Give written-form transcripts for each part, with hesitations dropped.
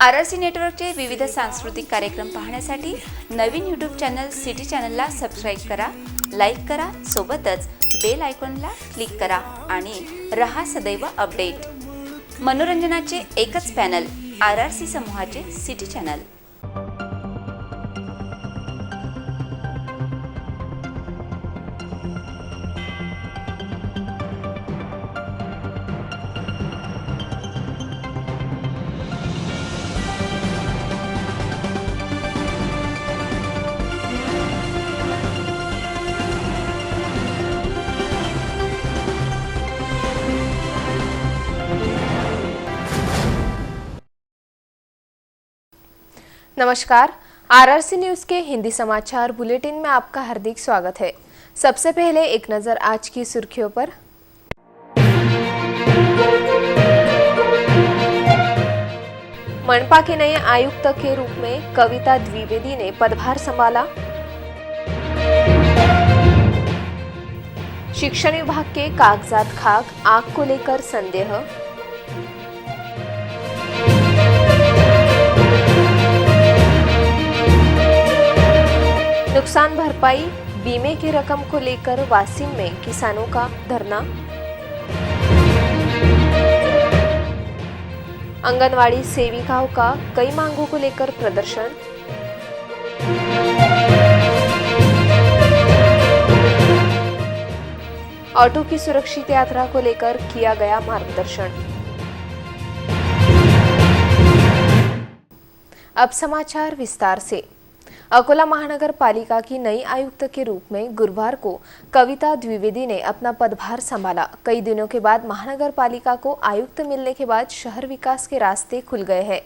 RRC नेटवर्कचे विविध सांस्कृतिक कार्यक्रम पाहण्यासाठी नवीन यूट्यूब चॅनल सिटी चॅनलला सबस्क्राईब करा, लाईक करा, सोबतच बेल आयकॉनला क्लिक करा आणि रहा सदैव अपडेट। मनोरंजनाचे एकच पॅनल, आरआरसी समूहाचे सिटी चॅनल। नमस्कार, आरआरसी न्यूज के हिंदी समाचार बुलेटिन में आपका हार्दिक स्वागत है। सबसे पहले एक नजर आज की सुर्खियों पर। मनपा के नए आयुक्त के रूप में कविता द्विवेदी ने पदभार संभाला। शिक्षण विभाग के कागजात खाक, आग को लेकर संदेह। नुकसान भरपाई बीमे की रकम को लेकर वासिम में किसानों का धरना। आंगनवाड़ी सेविकाओं का कई मांगों को लेकर प्रदर्शन। ऑटो की सुरक्षित यात्रा को लेकर किया गया मार्गदर्शन। अब समाचार विस्तार से। अकोला महानगर पालिका की नई आयुक्त के रूप में गुरुवार को कविता द्विवेदी ने अपना पदभार संभाला। कई दिनों के बाद महानगर पालिका को आयुक्त मिलने के बाद शहर विकास के रास्ते खुल गए हैं।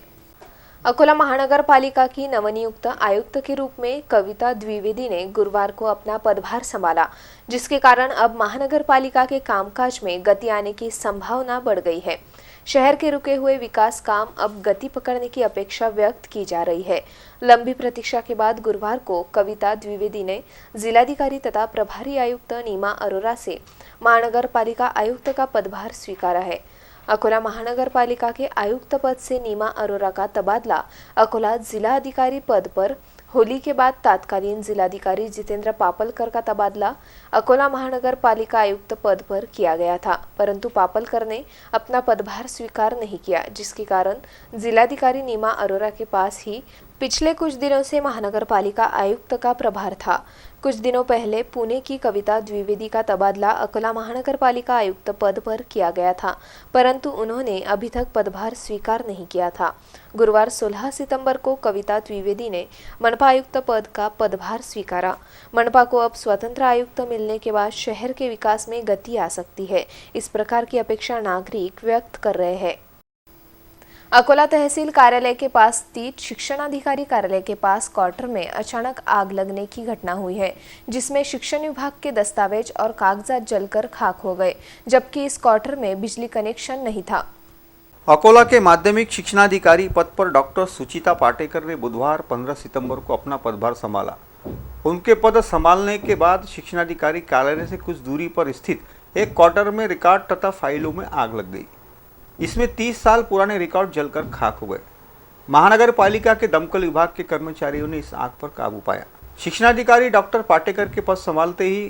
अकोला महानगर पालिका की नवनियुक्त आयुक्त के रूप में कविता द्विवेदी ने गुरुवार को अपना पदभार संभाला, जिसके कारण अब महानगर पालिका के कामकाज में गति आने की संभावना बढ़ गई है। शहर के रुके हुए विकास काम अब गति पकड़ने की अपेक्षा व्यक्त की जा रही है। लंबी प्रतीक्षा के बाद गुरुवार को कविता द्विवेदी ने जिलाधिकारी तथा प्रभारी आयुक्त नीमा अरोरा से महानगर पालिका आयुक्त का पदभार स्वीकारा है। अकोला महानगर पालिका के आयुक्त पद से नीमा अरोरा का तबादला अकोला जिला अधिकारी पद पर, होली के बाद तत्कालीन जिलाधिकारी जितेंद्र पापलकर का तबादला अकोला महानगर पालिका आयुक्त पद पर किया गया था, परंतु पापलकर ने अपना पदभार स्वीकार नहीं किया, जिसके कारण जिलाधिकारी नीमा अरोरा के पास ही पिछले कुछ दिनों से महानगर पालिका आयुक्त का प्रभार था। कुछ दिनों पहले पुणे की कविता द्विवेदी का तबादला अकोला महानगर पालिका आयुक्त पद पर किया गया था, परंतु उन्होंने अभी तक पदभार स्वीकार नहीं किया था। गुरुवार 16 सितंबर को कविता द्विवेदी ने मनपा आयुक्त पद का पदभार स्वीकारा। मनपा को अब स्वतंत्र आयुक्त मिलने के बाद शहर के विकास में गति आ सकती है, इस प्रकार की अपेक्षा नागरिक व्यक्त कर रहे हैं। अकोला तहसील कार्यालय के पास स्थित शिक्षणाधिकारी कार्यालय के पास क्वार्टर में अचानक आग लगने की घटना हुई है, जिसमें शिक्षण विभाग के दस्तावेज और कागजात जलकर खाक हो गए, जबकि इस क्वार्टर में बिजली कनेक्शन नहीं था। अकोला के माध्यमिक शिक्षणाधिकारी पद पर डॉक्टर सुचिता पाटेकर ने बुधवार 15 सितंबर को अपना पदभार संभाला। उनके पद संभालने के बाद शिक्षणाधिकारी कार्यालय से कुछ दूरी पर स्थित एक क्वार्टर में रिकॉर्ड तथा फाइलों में आग लग गई। इसमें 30 साल पुराने रिकॉर्ड जलकर खाक हो गए। महानगर पालिका के दमकल विभाग के कर्मचारियों ने इस आग पर काबू पाया। शिक्षणाधिकारी डॉक्टर पाटेकर के पद संभालते ही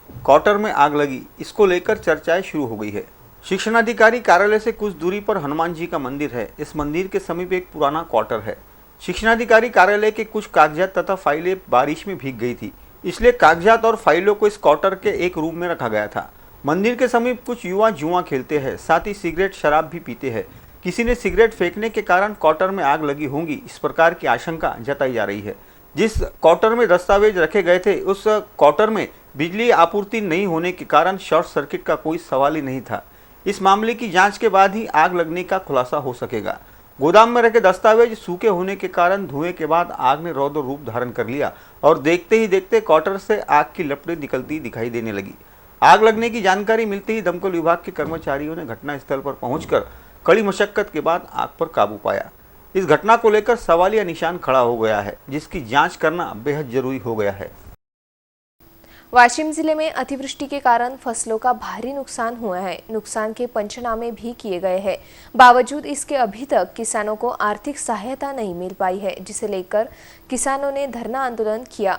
क्वार्टर में आग लगी, इसको लेकर चर्चाएं शुरू हो गई है। शिक्षणाधिकारी कार्यालय से कुछ दूरी पर हनुमान जी का मंदिर है। इस मंदिर के समीप एक पुराना क्वार्टर है। शिक्षणाधिकारी कार्यालय के कुछ कागजात तथा फाइलें बारिश में भीग गई थी, इसलिए कागजात और फाइलों को इस क्वार्टर के एक रूम में रखा गया था। मंदिर के समीप कुछ युवा जुआ खेलते हैं, साथ ही सिगरेट शराब भी पीते हैं। किसी ने सिगरेट फेंकने के कारण क्वार्टर में आग लगी होगी, इस प्रकार की आशंका जताई जा रही है। जिस क्वार्टर में दस्तावेज रखे गए थे, उस क्वार्टर में बिजली आपूर्ति नहीं होने के कारण शॉर्ट सर्किट का कोई सवाल ही नहीं था। इस मामले की जांच के बाद ही आग लगने का खुलासा हो सकेगा। गोदाम में रखे दस्तावेज सूखे होने के कारण धुएं के बाद आग ने रौद्र रूप धारण कर लिया और देखते ही देखते क्वार्टर से आग की लपटें निकलती दिखाई देने लगी। आग लगने की जानकारी मिलते ही दमकल विभाग के कर्मचारियों ने घटनास्थल पर पहुंचकर कड़ी मशक्कत के बाद आग पर काबू पाया। इस घटना को लेकर सवालिया निशान खड़ा हो गया है, जिसकी जांच करना बेहद जरूरी हो गया है। वाशिम जिले में अतिवृष्टि के कारण फसलों का भारी नुकसान हुआ है। नुकसान के पंचनामे भी किए गए हैं। बावजूद इसके अभी तक किसानों को आर्थिक सहायता नहीं मिल पाई है, जिसे लेकर किसानों ने धरना आंदोलन किया।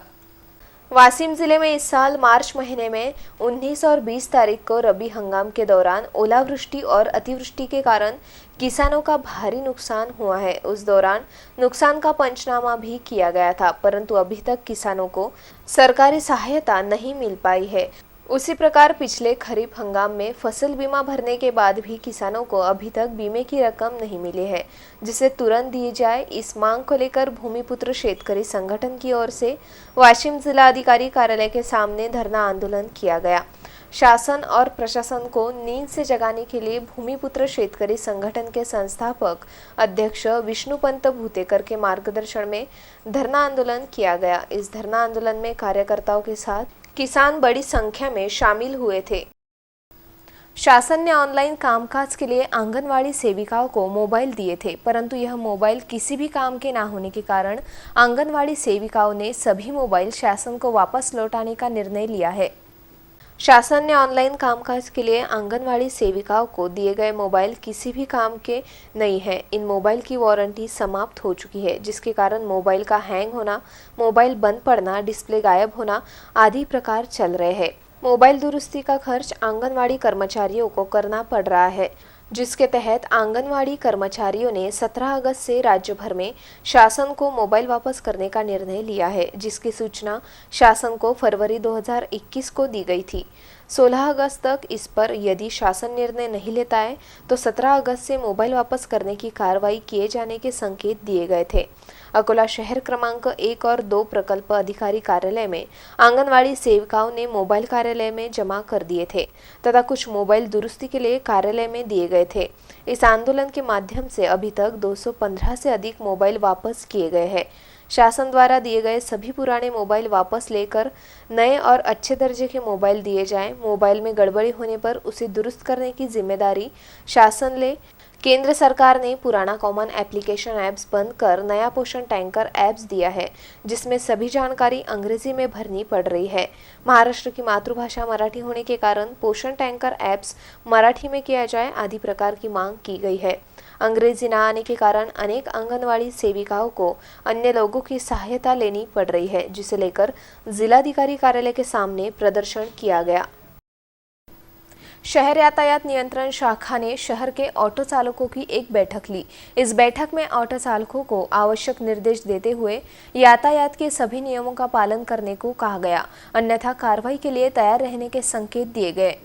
वाशिम जिले में इस साल मार्च महीने में 19 और 20 तारीख को रबी हंगाम के दौरान ओलावृष्टि और अतिवृष्टि के कारण किसानों का भारी नुकसान हुआ है। उस दौरान नुकसान का पंचनामा भी किया गया था, परंतु अभी तक किसानों को सरकारी सहायता नहीं मिल पाई है। उसी प्रकार पिछले खरीफ हंगाम में फसल बीमा भरने के बाद भी किसानों को अभी तक बीमे की रकम नहीं मिली है, जिसे तुरंत दी जाए। इस मांग को लेकर भूमिपुत्र शेतकरी संगठन की ओर से वाशिम जिला अधिकारी कार्यालय के सामने धरना आंदोलन किया गया। शासन और प्रशासन को नींद से जगाने के लिए भूमिपुत्र शेतकरी संगठन के संस्थापक अध्यक्ष विष्णुपंत भूतेकर के मार्गदर्शन में धरना आंदोलन किया गया। इस धरना आंदोलन में कार्यकर्ताओं के साथ किसान बड़ी संख्या में शामिल हुए थे। शासन ने ऑनलाइन कामकाज के लिए आंगनवाड़ी सेविकाओं को मोबाइल दिए थे, परंतु यह मोबाइल किसी भी काम के ना होने के कारण आंगनवाड़ी सेविकाओं ने सभी मोबाइल शासन को वापस लौटाने का निर्णय लिया है। शासन ने ऑनलाइन कामकाज के लिए आंगनवाड़ी सेविकाओं को दिए गए मोबाइल किसी भी काम के नहीं है। इन मोबाइल की वारंटी समाप्त हो चुकी है, जिसके कारण मोबाइल का हैंग होना, मोबाइल बंद पड़ना, डिस्प्ले गायब होना आदि प्रकार चल रहे हैं। मोबाइल दुरुस्ती का खर्च आंगनवाड़ी कर्मचारियों को करना पड़ रहा है, जिसके तहत आंगनवाड़ी कर्मचारियों ने 17 अगस्त से राज्य भर में शासन को मोबाइल वापस करने का निर्णय लिया है, जिसकी सूचना शासन को फरवरी 2021 को दी गई थी। 16 अगस्त तक इस पर यदि शासन निर्णय नहीं लेता है तो 17 अगस्त से मोबाइल वापस करने की कार्रवाई किए जाने के संकेत दिए गए थे। अकोला शहर क्रमांक 1 और 2 प्रकल्प अधिकारी कार्यालय में आंगनवाड़ी सेविकाओं ने मोबाइल कार्यालय में जमा कर दिए थे तथा कुछ मोबाइल दुरुस्ती के लिए कार्यालय में दिए गए थे। इस आंदोलन के माध्यम से अभी तक 215 से अधिक मोबाइल वापस किए गए हैं। शासन द्वारा दिए गए सभी पुराने मोबाइल वापस लेकर नए और अच्छे दर्जे के मोबाइल दिए जाएं। मोबाइल में गड़बड़ी होने पर उसे दुरुस्त करने की जिम्मेदारी शासन ले। केंद्र सरकार ने पुराना कॉमन एप्लीकेशन ऐप्स बंद कर नया पोषण टैंकर ऐप्स दिया है, जिसमें सभी जानकारी अंग्रेजी में भरनी पड़ रही है। महाराष्ट्र की मातृभाषा मराठी होने के कारण पोषण टैंकर ऐप्स मराठी में किया जाए आदि प्रकार की मांग की गई है। अंग्रेजी न आने के कारण अनेक आंगनवाड़ी सेविकाओं को अन्य लोगों की सहायता लेनी पड़ रही है, जिसे लेकर जिलाधिकारी कार्यालय के सामने प्रदर्शन किया गया। शहर यातायात नियंत्रण शाखा ने शहर के ऑटो चालकों की एक बैठक ली। इस बैठक में ऑटो चालकों को आवश्यक निर्देश देते हुए यातायात के सभी नियमों का पालन करने को कहा गया, अन्यथा कार्रवाई के लिए तैयार रहने के संकेत दिए गए।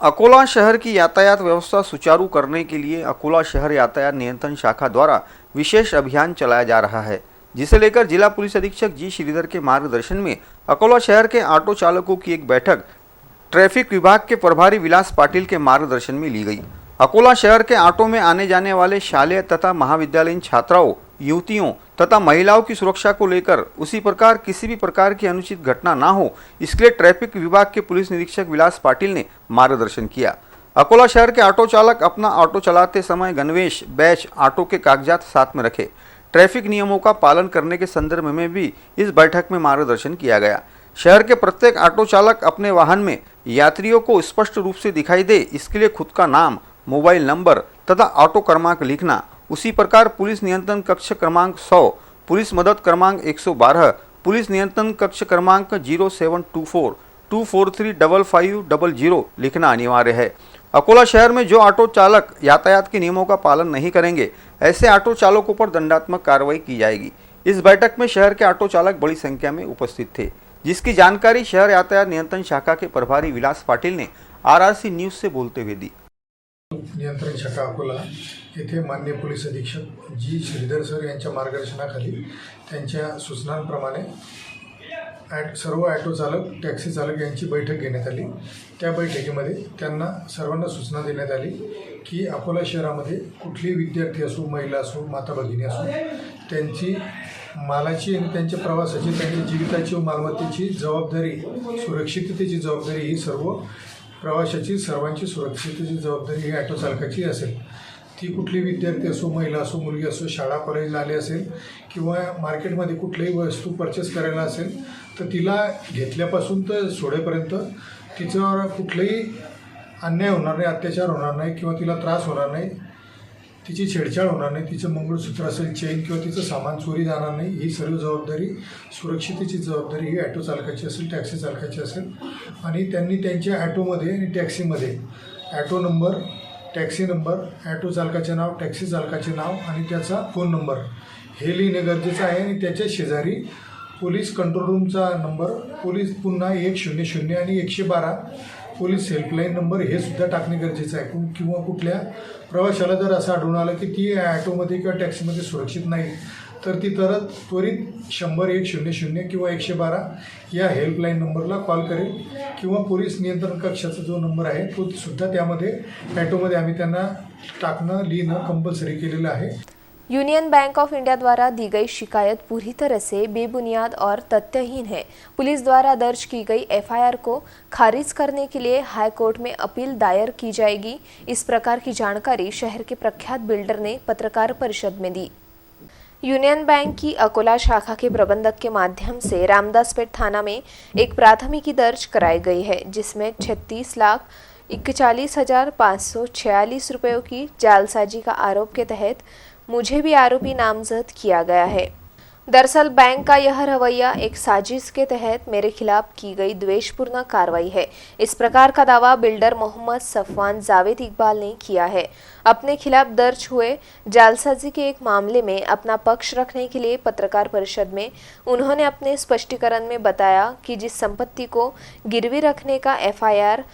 अकोला शहर की यातायात व्यवस्था सुचारू करने के लिए अकोला शहर यातायात नियंत्रण शाखा द्वारा विशेष अभियान चलाया जा रहा है, जिसे लेकर जिला पुलिस अधीक्षक जी श्रीधर के मार्गदर्शन में अकोला शहर के ऑटो चालकों की एक बैठक ट्रैफिक विभाग के प्रभारी विलास पाटिल के मार्गदर्शन में ली गई। अकोला शहर के ऑटो में आने जाने वाले शालेय तथा महाविद्यालयीन छात्राओं, युवतियों तथा महिलाओं की सुरक्षा को लेकर उसी प्रकार किसी भी प्रकार की अनुचित घटना ना हो, इसके लिए ट्रैफिक विभाग के पुलिस निरीक्षक विलास पाटिल ने मार्गदर्शन किया। अकोला शहर के ऑटो चालक अपना ऑटो चलाते समय गणवेश, बैच, ऑटो के कागजात साथ में रखे। ट्रैफिक नियमों का पालन करने के संदर्भ में भी इस बैठक में मार्गदर्शन किया गया। शहर के प्रत्येक ऑटो चालक अपने वाहन में यात्रियों को स्पष्ट रूप से दिखाई दे, इसके लिए खुद का नाम, मोबाइल नंबर तथा ऑटो क्रमांक लिखना। उसी प्रकार पुलिस नियंत्रण कक्ष क्रमांक 100, पुलिस मदद क्रमांक 112, पुलिस नियंत्रण कक्ष क्रमांक 0724 243 5500 लिखना अनिवार्य है। अकोला शहर में जो ऑटो चालक यातायात के नियमों का पालन नहीं करेंगे, ऐसे ऑटो चालकों पर दंडात्मक कार्रवाई की जाएगी। इस बैठक में शहर के ऑटो चालक बड़ी संख्या में उपस्थित थे, जिसकी जानकारी शहर यातायात नियंत्रण शाखा के प्रभारी विलास पाटिल ने आरआरसी न्यूज से बोलते हुए दी। नियंत्रण शाखा अकोला येथे माननीय पोलीस अधीक्षक जी श्रीधर सर यांच्या मार्गदर्शनाखाली त्यांच्या सूचनांप्रमाणे सर्व ऑटो चालक, टॅक्सी चालक यांची बैठक घेण्यात आली। त्या बैठकीमध्ये त्यांना सर्वांना सूचना देण्यात आली की अकोला शहरामध्ये कुठलेही विद्यार्थी असो, महिला असो, माता भगिनी असो, त्यांची मालाची आणि त्यांच्या प्रवासाची, त्यांच्या जीविताची व मालमत्तेची जबाबदारी, सुरक्षिततेची जबाबदारी ही सर्व प्रवाशाची, सर्वांची सुरक्षिततेची जबाबदारी ही ऑटो चालकाची असेल। ती कुठली विद्यार्थी असो, महिला असो, मुलगी असो, शाळा कॉलेजला आली असेल किंवा मार्केटमध्ये कुठलीही वस्तू परचेस करायला असेल तर तिला घेतल्यापासून तर सोडेपर्यंत तिच्यावर कुठलाही अन्याय होणार नाही, अत्याचार होणार नाही किंवा तिला त्रास होणार नाही, तिची छेडछाड होणार नाही, तिचं मंगळसूत्र असेल, चेन किंवा तिचं सामान चोरी जाणार नाही. ही सर्व जबाबदारी, सुरक्षितेची जबाबदारी ही ॲटो चालकाची असेल, टॅक्सी चालकाची असेल. आणि त्यांनी त्यांच्या ॲटोमध्ये आणि टॅक्सीमध्ये auto number, taxi number, auto चालकाचे नाव, टॅक्सी चालकाचे नाव आणि त्याचा फोन नंबर हे लिहिणं गरजेचं आहे. आणि त्याच्या शेजारी पोलीस कंट्रोल रूमचा नंबर, पोलीस पुन्हा 100 आणि 112 पोलीस हेल्पलाईन नंबर हे सुद्धा टाकणे गरजेचं आहे. किंवा कुठल्या प्रवाशाला जर असं आढळून आलं की ती ॲटोमध्ये किंवा टॅक्सीमध्ये सुरक्षित नाही तर ती त्वरित 100 100 किंवा 112 या हेल्पलाईन नंबरला कॉल करेल किंवा पोलीस नियंत्रण कक्षाचा जो नंबर आहे तो सुद्धा त्यामध्ये ॲटोमध्ये आम्ही त्यांना लिहिणं कंपल्सरी केलेलं आहे. यूनियन बैंक ऑफ इंडिया द्वारा दी गई शिकायत पूरी तरह से बेबुनियाद और तथ्यहीन है. पुलिस द्वारा दर्ज की गई एफआईआर को खारिज करने के लिए हाई कोर्ट में अपील दायर की जाएगी. इस प्रकार की जानकारी शहर के प्रख्यात बिल्डर ने पत्रकार परिषद में दी. यूनियन बैंक की अकोला शाखा के प्रबंधक के माध्यम से रामदासपेट थाना में एक प्राथमिकी दर्ज कराई गई है, जिसमें 36,41,546 रुपयों की जालसाजी का आरोप के तहत मुझे भी आरोपी नामजद किया गया है. दरअसल बैंक का यह रवैया एक साजिश के तहत मेरे खिलाफ की गई द्वेषपूर्ण कार्रवाई है. इस प्रकार का दावा बिल्डर मोहम्मद सफवान जावेद इकबाल ने किया है. अपने खिलाफ दर्ज हुए जालसाजी के एक मामले में अपना पक्ष रखने के लिए पत्रकार परिषद में उन्होंने अपने स्पष्टीकरण में बताया कि जिस संपत्ति को गिरवी रखने का एफआईआर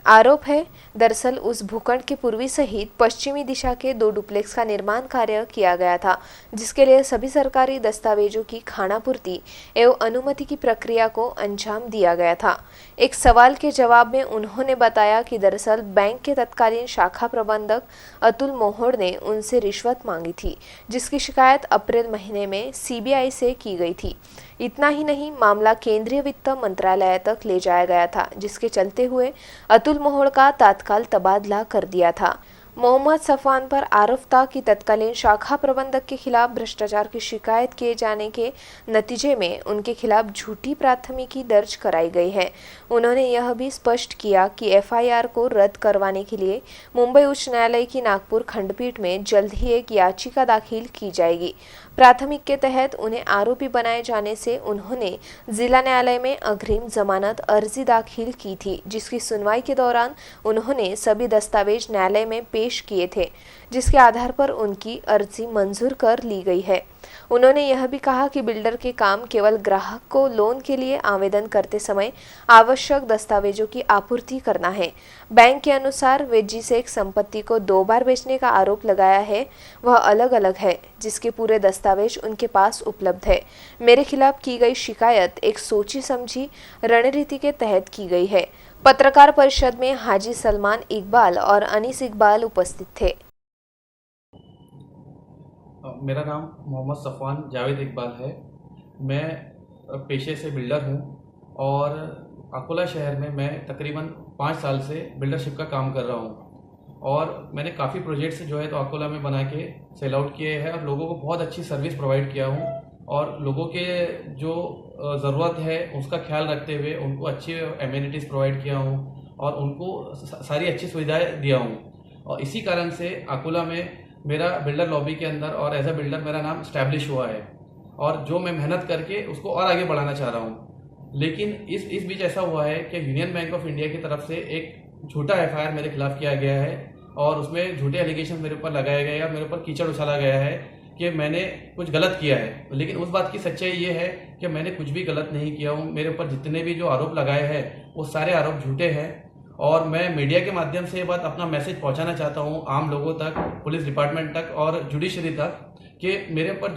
आरोप है, दरअसल उस भूखंड के पूर्वी सहित पश्चिमी दिशा के 2 डुप्लेक्स का निर्माण कार्य किया गया था, जिसके लिए सभी सरकारी दस्तावेजों की खानापूर्ति एवं अनुमति की प्रक्रिया को अंजाम दिया गया था. एक सवाल के जवाब में उन्होंने बताया कि दरअसल बैंक के तत्कालीन शाखा प्रबंधक अतुल मोहोड़ ने उनसे रिश्वत मांगी थी, जिसकी शिकायत अप्रैल महीने में सीबीआई से की गई थी. इतना ही नहीं, मामला केंद्रीय वित्त मंत्रालय तक ले जाया गया था, जिसके चलते हुए अतुल मोहोड़ का तत्काल तबादला कर दिया था. मोहम्मद सफवान पर आरोप था कि तत्कालीन शाखा प्रबंधक के खिलाफ भ्रष्टाचार की शिकायत किए जाने के नतीजे में उनके खिलाफ झूठी प्राथमिकी दर्ज कराई गई है. उन्होंने यह भी स्पष्ट किया कि एफआईआर को रद्द करवाने के लिए मुंबई उच्च न्यायालय की नागपुर खंडपीठ में जल्द ही एक याचिका दाखिल की जाएगी. प्राथमिक के तहत उन्हें आरोपी बनाए जाने से उन्होंने जिला न्यायालय में अग्रिम जमानत अर्जी दाखिल की थी, जिसकी सुनवाई के दौरान उन्होंने सभी दस्तावेज न्यायालय में पेश किए थे, जिसके आधार पर उनकी अर्जी मंजूर कर ली गई है. उन्होंने यह भी कहा कि बिल्डर के काम केवल ग्राहक को लोन के लिए आवेदन करते समय आवश्यक दस्तावेजों की आपूर्ति करना है. बैंक के अनुसार वे जिस एक संपत्ति को 2 बार बेचने का आरोप लगाया है वह अलग अलग है, जिसके पूरे दस्तावेज उनके पास उपलब्ध है. मेरे खिलाफ की गई शिकायत एक सोची समझी रणनीति के तहत की गई है. पत्रकार परिषद में हाजी सलमान इकबाल और अनीस इकबाल उपस्थित थे. मेरा नाम मोहम्मद सफवान जावेद इकबाल है. मैं पेशे से बिल्डर हूं और अकोला शहर में मैं तकरीबन 5 साल से बिल्डरशिप का काम कर रहा हूं. और मैंने काफ़ी प्रोजेक्ट्स जो है तो अकोला में बना के सेल आउट किए हैं और लोगों को बहुत अच्छी सर्विस प्रोवाइड किया हूं. और लोगों के जो ज़रूरत है उसका ख्याल रखते हुए उनको अच्छी एमिनिटीज़ प्रोवाइड किया हूं और उनको सारी अच्छी सुविधाएँ दिया हूं. और इसी कारण से अकोला में मेरा बिल्डर लॉबी के अंदर और एज अ बिल्डर मेरा नाम स्टैब्लिश हुआ है और जो मैं मेहनत करके उसको और आगे बढ़ाना चाह रहा हूँ. लेकिन इस बीच ऐसा हुआ है कि यूनियन बैंक ऑफ इंडिया की तरफ से एक झूठा एफआईआर मेरे खिलाफ किया गया है और उसमें झूठे एलिगेशन मेरे ऊपर लगाए गए और मेरे ऊपर कीचड़ उछाला गया है कि मैंने कुछ गलत किया है. लेकिन उस बात की सच्चाई ये है कि मैंने कुछ भी गलत नहीं किया हूँ. मेरे ऊपर जितने भी जो आरोप लगाए हैं वो सारे आरोप झूठे हैं और मैं मीडिया के माध्यम से ये बात अपना मैसेज पहुंचाना चाहता हूं आम लोगों तक, पुलिस डिपार्टमेंट तक और जुडिशरी तक कि मेरे ऊपर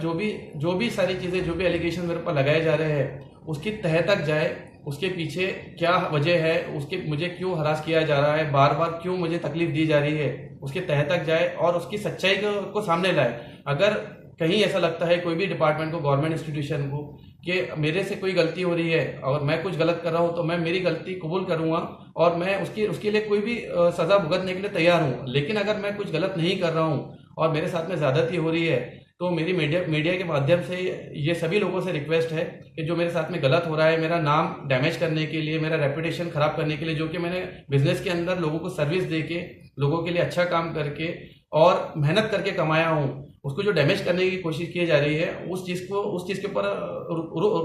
जो भी सारी चीज़ें, जो भी एलिगेशन मेरे ऊपर लगाए जा रहे हैं उसकी तह तक जाए. उसके पीछे क्या वजह है, उसके मुझे क्यों हरास किया जा रहा है, बार बार क्यों मुझे तकलीफ दी जा रही है, उसके तह तक जाए और उसकी सच्चाई को सामने लाए. अगर कहीं ऐसा लगता है कोई भी डिपार्टमेंट को, गवर्नमेंट इंस्टीट्यूशन को, कि मेरे से कोई गलती हो रही है और मैं कुछ गलत कर रहा हूँ, तो मैं मेरी गलती कबूल करूँगा और मैं उसके लिए कोई भी सज़ा भुगतने के लिए तैयार हूँ। लेकिन अगर मैं कुछ गलत नहीं कर रहा हूँ और मेरे साथ में ज़्यादती हो रही है, तो मेरी मीडिया के माध्यम से ये सभी लोगों से रिक्वेस्ट है कि जो मेरे साथ में गलत हो रहा है, मेरा नाम डैमेज करने के लिए, मेरा रेपुटेशन ख़राब करने के लिए, जो कि मैंने बिजनेस के अंदर लोगों को सर्विस दे के, लोगों के लिए अच्छा काम करके और मेहनत करके कमाया हूँ, उसको जो डैमेज करने की कोशिश की जा रही है, उस चीज़ के ऊपर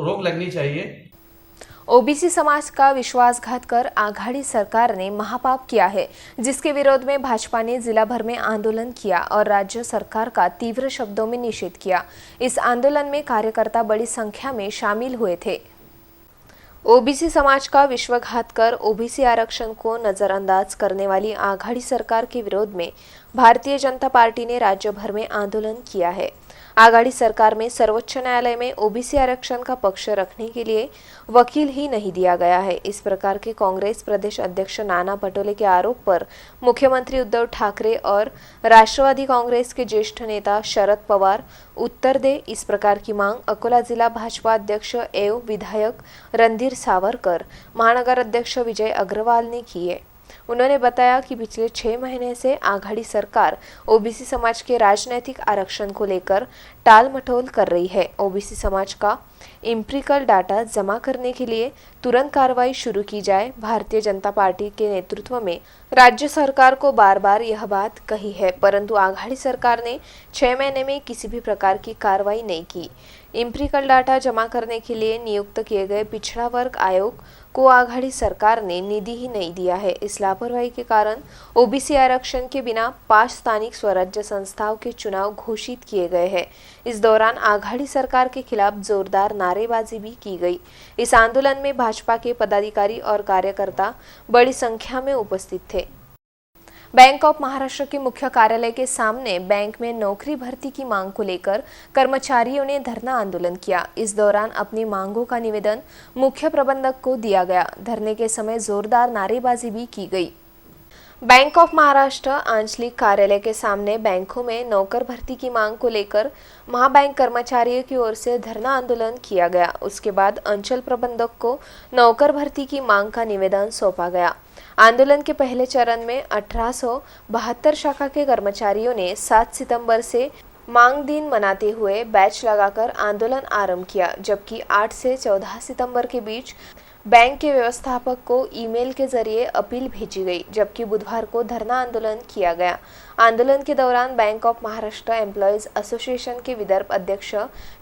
रोक लगनी चाहिए। ओबीसी समाज का विश्वासघात कर आघाड़ी सरकार ने महापाप किया है, जिसके विरोध में भाजपा ने जिला भर में आंदोलन किया और राज्य सरकार का तीव्र शब्दों में निषेध किया। इस आंदोलन में कार्यकर्ता बड़ी संख्या में शामिल हुए थे। ओबीसी समाज का विश्वासघात कर ओबीसी आरक्षण को नजरअंदाज करने वाली आघाड़ी सरकार के विरोध में भारतीय जनता पार्टी ने राज्य भर में आंदोलन किया है। आघाड़ी सरकार में सर्वोच्च न्यायालय में ओबीसी आरक्षण का पक्ष रखने के लिए वकील ही नहीं दिया गया है। इस प्रकार के कांग्रेस प्रदेश अध्यक्ष नाना पटोले के आरोप पर मुख्यमंत्री उद्धव ठाकरे और राष्ट्रवादी कांग्रेस के ज्येष्ठ नेता शरद पवार उत्तर दे, इस प्रकार की मांग अकोला जिला भाजपा अध्यक्ष एवं विधायक रणधीर सावरकर, महानगर अध्यक्ष विजय अग्रवाल ने की है। उन्होंने बताया कि पिछले 6 महीने से आघाड़ी सरकार ओबीसी समाज के राजनीतिक आरक्षण को लेकर टाल मटोल कर रही है। ओबीसी समाज का एम्पिरिकल डाटा जमा करने के लिए तुरंत कार्रवाई शुरू की जाए। भारतीय जनता पार्टी के नेतृत्व में राज्य सरकार को बार बार यह बात कही है, परंतु आघाड़ी सरकार ने 6 महीने में किसी भी प्रकार की कार्रवाई नहीं की। एम्पिरिकल डाटा जमा करने के लिए नियुक्त किए गए पिछड़ा वर्ग आयोग को आघाड़ी सरकार ने निधि ही नहीं दिया है। इस लापरवाही के कारण ओबीसी आरक्षण के बिना 5 स्थानिक स्वराज्य संस्थाओं के चुनाव घोषित किए गए हैं। इस दौरान आघाड़ी सरकार के खिलाफ जोरदार नारेबाजी भी की गई। इस आंदोलन में भाजपा के पदाधिकारी और कार्यकर्ता बड़ी संख्या में उपस्थित थे। बैंक ऑफ महाराष्ट्र के मुख्य कार्यालय के सामने बैंक में नौकरी भर्ती की मांग को लेकर कर्मचारियों ने धरना आंदोलन किया। इस दौरान अपनी मांगों का निवेदन मुख्य प्रबंधक को दिया गया। धरने के समय जोरदार नारेबाजी भी की गई। बैंक ऑफ महाराष्ट्र आंचलिक कार्यालय के सामने बैंकों में नौकर भर्ती की मांग को लेकर महाबैंक कर्मचारियों की ओर से धरना आंदोलन किया गया। उसके बाद अंचल प्रबंधक को नौकर भर्ती की मांग का निवेदन सौंपा गया। आंदोलन के पहले चरण में 1872 शाखा के कर्मचारियों ने 7 सितंबर से मांग दिन मनाते हुए बैच लगाकर आंदोलन आरंभ किया, जबकि 8 से 14 सितंबर के बीच बैंक के व्यवस्थापक को ईमेल के जरिए अपील भेजी गई, जबकि बुधवार को धरना आंदोलन किया गया। आंदोलन के दौरान bank of Maharashtra employees association के विदर्भ अध्यक्ष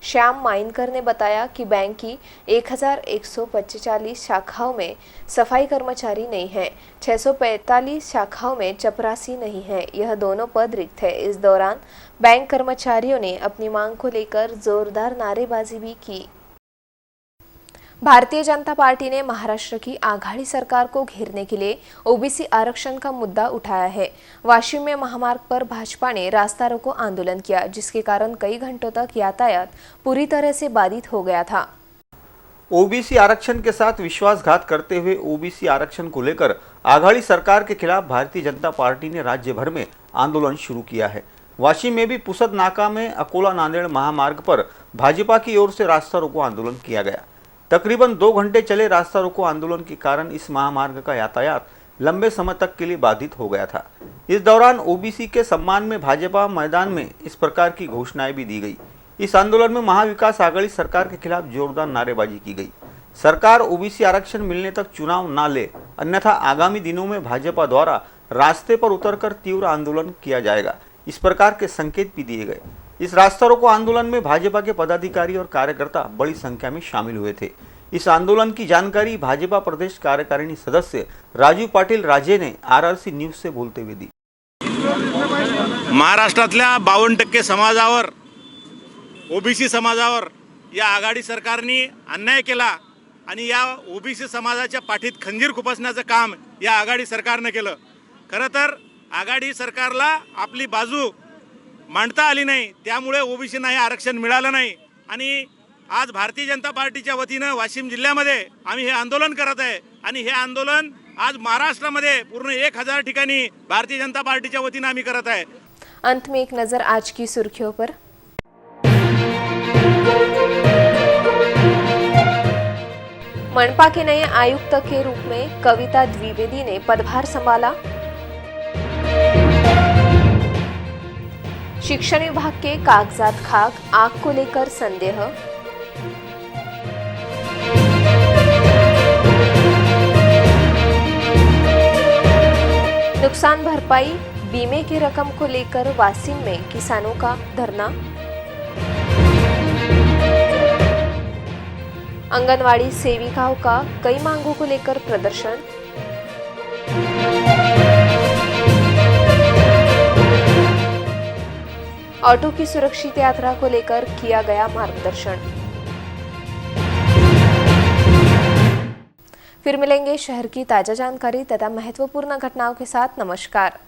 श्याम माइनकर ने बताया कि बैंक की 1145 शाखाओं में सफाई कर्मचारी नहीं है, 645 शाखाओं में चपरासी नहीं है, यह दोनों पद रिक्त है। इस दौरान बैंक कर्मचारियों ने अपनी मांग को लेकर जोरदार नारेबाजी भी की। भारतीय जनता पार्टी ने महाराष्ट्र की आघाड़ी सरकार को घेरने के लिए ओबीसी आरक्षण का मुद्दा उठाया है। वाशिम में महामार्ग पर भाजपा ने रास्ता रोको आंदोलन किया, जिसके कारण कई घंटों तक यातायात पूरी तरह से बाधित हो गया था। ओबीसी आरक्षण के साथ विश्वासघात करते हुए ओबीसी आरक्षण को लेकर आघाड़ी सरकार के खिलाफ भारतीय जनता पार्टी ने राज्य भर में आंदोलन शुरू किया है। वाशिम में भी पुसद नाका में अकोला नांदेड़ महामार्ग पर भाजपा की ओर से रास्ता रोको आंदोलन किया गया। तकरीबन 2 घंटे चले रास्ता रोको आंदोलन के कारण इस महामार्ग का यातायात लंबे समय तक के लिए बाधित हो गया था। इस दौरान ओबीसी के सम्मान में भाजपा मैदान में इस प्रकार की घोषणाएं भी दी गई। इस आंदोलन में महाविकास आघाड़ी सरकार के खिलाफ जोरदार नारेबाजी की गई। सरकार ओबीसी आरक्षण मिलने तक चुनाव न ले, अन्यथा आगामी दिनों में भाजपा द्वारा रास्ते पर उतरकर तीव्र आंदोलन किया जाएगा, इस प्रकार के संकेत भी दिए गए। इस रास्ता रोको आंदोलन में भाजपा के पदाधिकारी और कार्यकर्ता बड़ी संख्या में शामिल हुए थे। इस आंदोलन की जानकारी भाजपा प्रदेश कार्यकारिणी सदस्य राजू पाटील राजे ने आरआरसी न्यूज से बोलते हुए दी। महाराष्ट्रातल्या 52% समाजावर, ओबीसी समाजावर या आघाडी सरकारने अन्याय केला आणि या ओबीसी समाजाच्या पाठीत खंजीर खुपसण्याचं काम या आघाडी सरकारने केलं। खरं तर आघाडी सरकारला आपली बाजू मांडता आली नाही, त्यामुळे ओबीसींना हे आरक्षण मिळालं नाही आणि आज भारतीय जनता पार्टीच्या वतीने वाशिम जिल्ह्यामध्ये आम्ही हे आंदोलन करत आहे आणि हे आंदोलन आज महाराष्ट्रामध्ये पूर्ण 1000 ठिकाणी भारतीय जनता पार्टीच्या वतीने आम्ही करत आहे। अंत में एक नजर आज की सुर्खियों पर। मनपा के नए आयुक्त के रूप में कविता द्विवेदी ने पदभार संभाला। शिक्षण विभाग के कागजात खाक, आग को लेकर संदेह। नुकसान भरपाई बीमे की रकम को लेकर वासिन में किसानों का धरना। आंगनवाड़ी सेविकाओं का कई मांगों को लेकर प्रदर्शन। ऑटो की सुरक्षित यात्रा को लेकर किया गया मार्गदर्शन। फिर मिलेंगे शहर की ताजा जानकारी तथा महत्वपूर्ण घटनाओं के साथ। नमस्कार।